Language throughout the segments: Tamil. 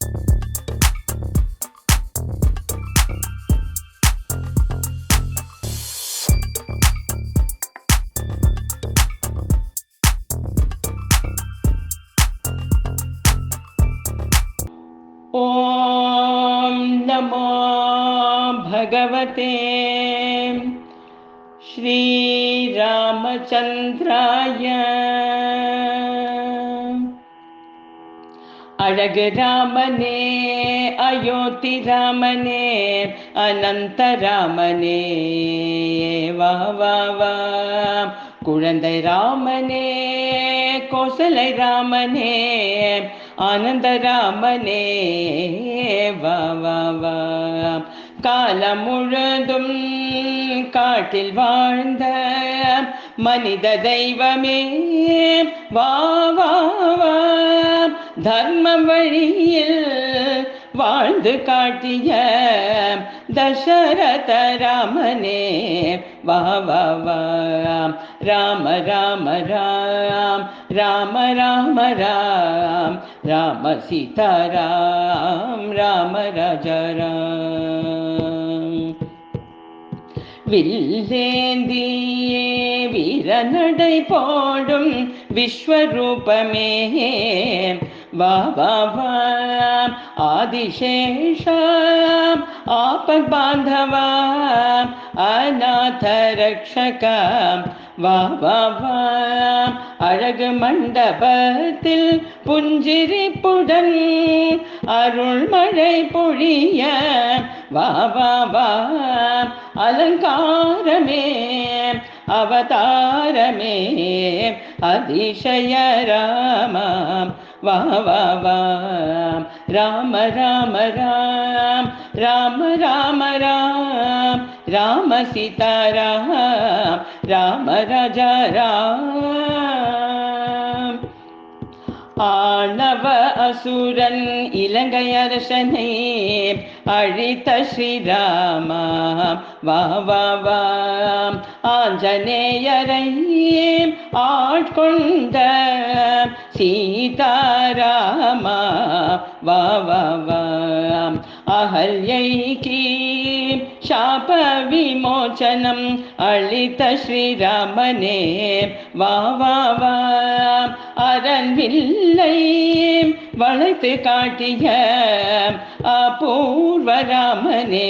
ॐ नमो भगवते श्रीरामचन्द्राय। अழகு ராமனே, அயோத்தி ராமனே, அனந்த ராமனே, வா வா வா. குழந்தை ராமனே, கோசலை ராமனே, ஆனந்த ராமனே, வா வா வா. காலம் முழுதும் காட்டில் வாழ்ந்த மனித தெய்வமே, வா வா வா. தர்ம வழியில் வாழ்ந்து காட்டிய தசரத ராமனே, வா வா வா. ராம ராம ராம், ராம ராம ராம், ராம சீதாராம், ராம ராஜா ராம். வில்லேந்தியே வீரநடை போடும் விஸ்வரூபமே, வா வா வா. ஆதிசேஷா ஆபத் பாந்தவா, அநாத ரக்ஷகா, வா வா வா. அழகு மண்டபத்தில் புஞ்சிரிப்புடன் அருள்மழை பொழிய, வா வா வா. அலங்காரமே அவதாரமே அதிசய ராமா, வா வா வா. ராம ராம ராம், ராம ராம ராம், ராம சீதாராம், ராம ராஜா ராம். ஆணவ அசுரன் இலங்கை அரசனை அழித்த ஸ்ரீராமா, வா வா வா. ஆஞ்சநேயரை ஆட்கொண்ட சீதாராமா, வா வா வா. அகல்யைக்கு சாப விமோச்சனம் அளித்த ஸ்ரீராமனே, வா வா வா. அரண்வில்லை வளைத்து காட்டிய அபூர்வ ராமனே,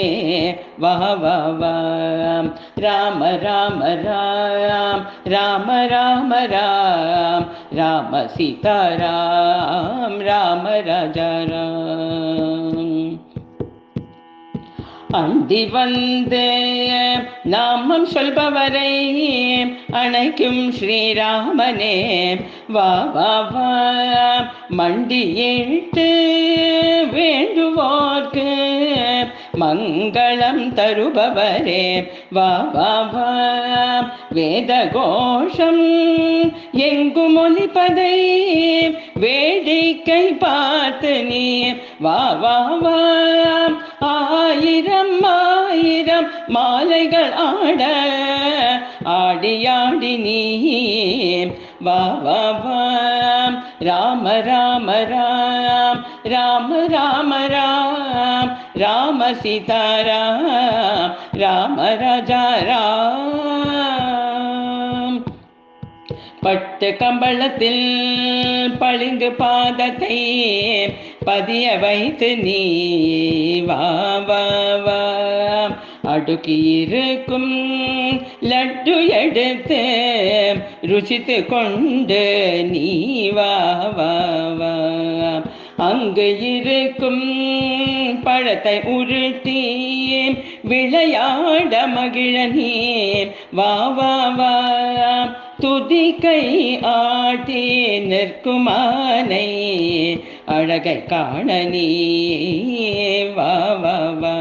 வா வா வா. ராம ராம ராம், ராம ராம ராம், ராம சீதாராம், ராம ராஜா ராம். அண்டி வந்து நாமம் சொல்பவரை அணைக்கும் ஸ்ரீராமனே, வா வா வா. மண்டியிட்டு வேண்டுவோர்க்கு மங்களம் தருபவரே, வா வா வா. வேத கோஷம் எங்கும் ஒலிப்பதை வேடிக்கை பார்த்து நீ, வா வா வா. ஆயிரம் ஆயிரம் மாலைகள் ஆட ஆடியாடி நீ, வா வா வா. ராம ராம ராம், ராம ராம ராம், ராம சீதாராம், ராம ராஜா ராம். பட்டு கம்பளத்தில் பளிங்கு பாதத்தை பதிய வைத்து நீ, வா வா வா. அடுக்கியிருக்கும் லட்டு எடுத்து ருசித்து கொண்டு நீ, வா வா வா. அங்கு இருக்கும் பழத்தை உருட்டி விளையாட மகிழ நீ, வா வா வா. துதிக்கை ஆட்டி நிற்குமானை அழகை காண நீ, வா வா வா.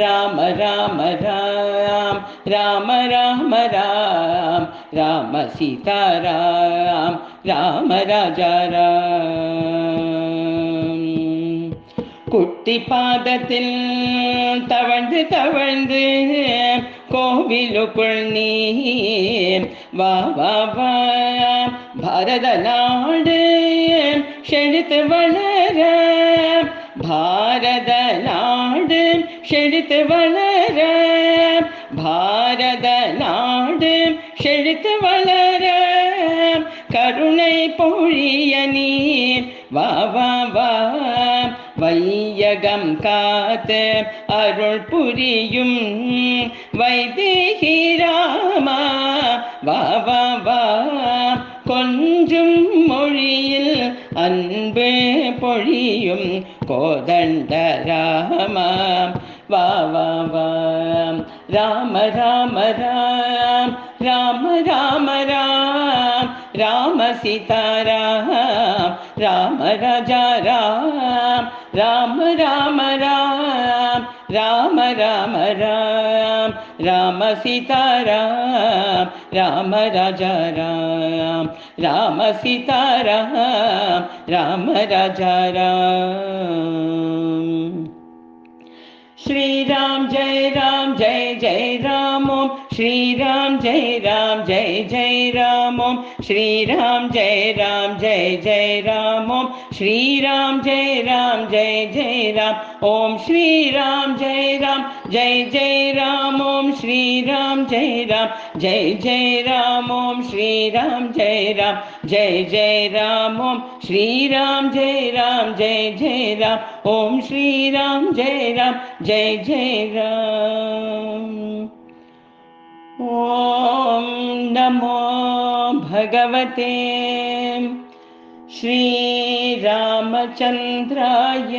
ராம ராம ராம், ராம ராம ராம், ராம சீதாராம், ராம ராஜா ராம். குட்டி பாதத்தில் தவழ்ந்து தவழ்ந்து கோவிலுக்குள் நீ, வா வா வா. பாரத நாடு செழித்து வளர, பாரத நாடு செழித்து வளர, பாரத நாடு செழித்து வளர, கருணை பொழிய நீர் வா வா வா, வையகம் காத்து அருள் புரியும் வைதேகி ராமா வா வா வா, கொஞ்சும் மொழியில் அன்பு பொழியும் கோதண்ட ராமா வா வா வா, ராம ராம ராம் ராம ராம ராம், ராம சீதாராம் ராம ராஜா ராம், ராம ராம ராம் ராம ராம ராம், ராம சீதாராம் ராம ராஜா ராம், ராம சீதாராம் ராம ராஜா ராம். श्री राम जय जय राम ओम श्री राम जय जय राम ओम श्री राम जय जय राम ओम श्री राम जय जय राम ओम श्री राम जय जय राम ओम श्री राम जय जय राम ओम श्री राम जय जय राम ओम श्री राम जय जय राम ओम श्री राम जय जय राम. ओम नमो भगवते श्री रामचंद्राय.